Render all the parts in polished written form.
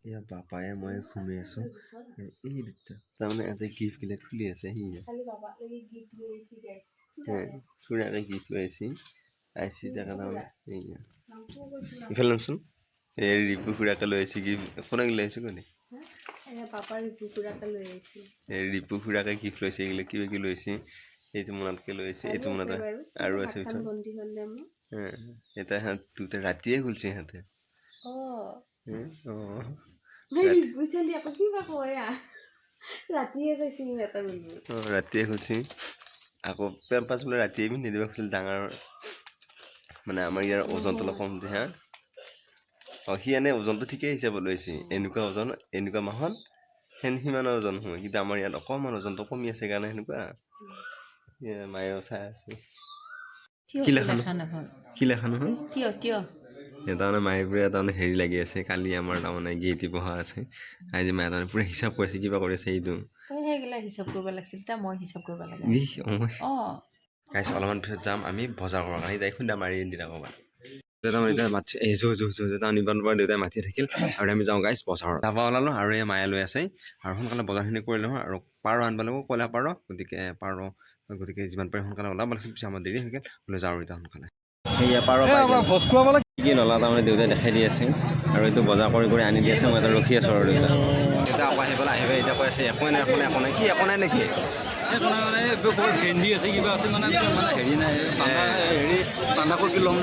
ইয়া বাপায়ে মই ঘুমি আছো আৰু এই দুটা তাৰমানে এটা গিফ্ট গিলা খুলি আছে সিয়া খুৰাকে গিফ্ট লৈ আহিছে আইছি তাকে তাৰমানে এইয়া ইফালে নামচোন এই ৰিপু খুৰাকে লৈ আহিছে গিফ্ট কোনে লৈ আহিছে কোনে ৰিপু খুৰাকে গিফ্ট লৈছে এইগিলা কিবা কি লৈছে এইটো মনতকে লৈ আহিছে এইটো মনত আৰু আছে এটা দুটা ৰাতিয়ে খুলছে সিহঁতে ৰাতিয়ে খুলছি আকৌ পেম্পাছ বোলে ৰাতিয়ে পিন্ধি দিব খুজিছিল ডাঙৰ মানে আমাৰ ইয়াৰ ওজনটো অলপ কম যে হা সি এনে ওজনটো ঠিকেই হিচাপত লৈছে এনেকুৱা ওজন এনেকুৱা মাহত সিমানৰ ওজন হয় কিন্তু আমাৰ ইয়াত অকণমান ওজনটো কমি আছে কাৰণে সেনেকুৱা মায়েও চাই আছে কি লেখা নহয় তাৰমানে মায়েবোৰে তাৰমানে হেৰি লাগি আছে কালি আমাৰ তাৰমানে গেইটি পঢ়া আছে আজি মায়ে তাৰমানে পুৰা হিচাপ কৰিছে কিবা কৰি আছে এইটো অলপমান পিছত যাম আমি বজাৰ কৰা কাৰণে তাই খুন্দা মাৰি দিনা ক'ৰবাত দেউতাই মাতি নিবন পৰা দেউতাই মাতি থাকিল আৰু আমি যাওঁ গাইছ বজাৰত যাব ওলালোঁ আৰু এই মায়ে লৈ আছে আৰু সোনকালে বজাৰখিনি কৰি লওঁ আৰু পাৰ আনিব লাগিব কয়লা পাৰ গতিকে যিমান পাৰি সোনকালে ওলাব লাগিছিল পিছত আমাৰ দেৰি হৈ গ'ল বোলে যাওঁ এতিয়া সোনকালে সেয়া পাৰ কি নলা তাৰমানে দেউতাই দেখাই দি আছে আৰু এইটো বজাৰ কৰি আনি দি আছে মই এটা ৰখি আছোঁ আৰু দেউতা আকৌ আহি পেলাই এতিয়া কৈ আছে একো নাই কি একো নাই নেকি ভেন্দি আছে কিবা আছে মানে হেৰি নাই হেৰি বান্ধাকবি ল'ম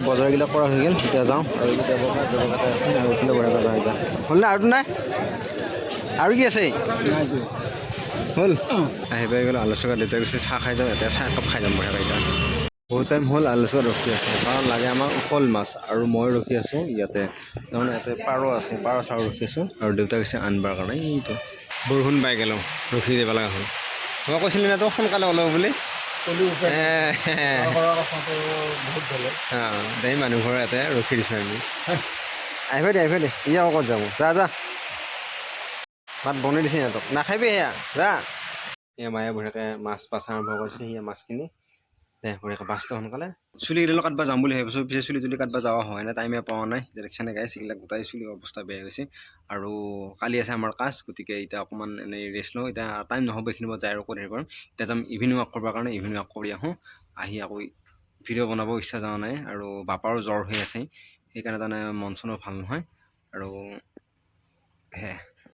বজাৰবিলাক কৰা হৈ গ'ল এতিয়া যাওঁ আৰু ব্যৱসায়তে আছে আৰু এইফালে বজাৰ যাওঁ হ'লনে আৰুতো নাই আৰু কি আছে হ'ল আহি পাই গ'লোঁ আলোচনা দেউতাই গৈছে চাহ খাই যাওঁ এতিয়া চাহ একাপ খাই যাম বঢ়িয়াকৈ এতিয়া বহুত টাইম হ'ল আলোচনাত ৰখি আছোঁ কাৰণ লাগে আমাক শ'ল মাছ আৰু মই ৰখি আছোঁ ইয়াতে তাৰমানে ইয়াতে পাৰ আছে পাৰ চাৰ ৰখি আছোঁ আৰু দেউতাক গৈছে আনবাৰ কাৰণে এইটো বৰষুণ পাই গ'লোঁ ৰখি দিব লগা হ'ল মই কৈছিলোঁ না তো সোনকালে ওলাব বুলি দেই মানুহ ঘৰ ইয়াতে ৰখি দিছোঁ আমি আহিব দে ইয়া ক'ত যাব যা ভাত বনাই দিছে সিহঁতক নাখাবি সেয়া যা এয়া মায়ে বঢ়িয়াকৈ মাছ বাছ আৰম্ভ কৰিছে সেয়া মাছখিনি বঢ়িয়াকৈ বাছটো সোনকালে চুলিকেইডালো কাটবা যাম বুলি ভাবিছোঁ পিছে চুলি কাটবা যোৱা হয় নাই টাইমে পোৱা নাই ডাইৰেকশ্যনে গাইছ এইবিলাক গোটাই চুলি অৱস্থা বেয়া গৈছে আৰু কালি আছে আমাৰ কাজ গতিকে এতিয়া অকণমান এনেই ৰেষ্ট লওঁ এতিয়া টাইম নহ'ব এইখিনি মই যাই আৰু কৰি পাৰিম এতিয়া যাম ইভিনিং ৱাক কৰিবৰ কাৰণে ইভিনিং ৱাক কৰি আহোঁ আহি আকৌ ভিডিঅ' বনাব ইচ্ছা যোৱা নাই আৰু বাপাৰো জ্বৰ হৈ আছে সেইকাৰণে তাৰমানে মন চনো ভাল নহয় আৰু সেয়াই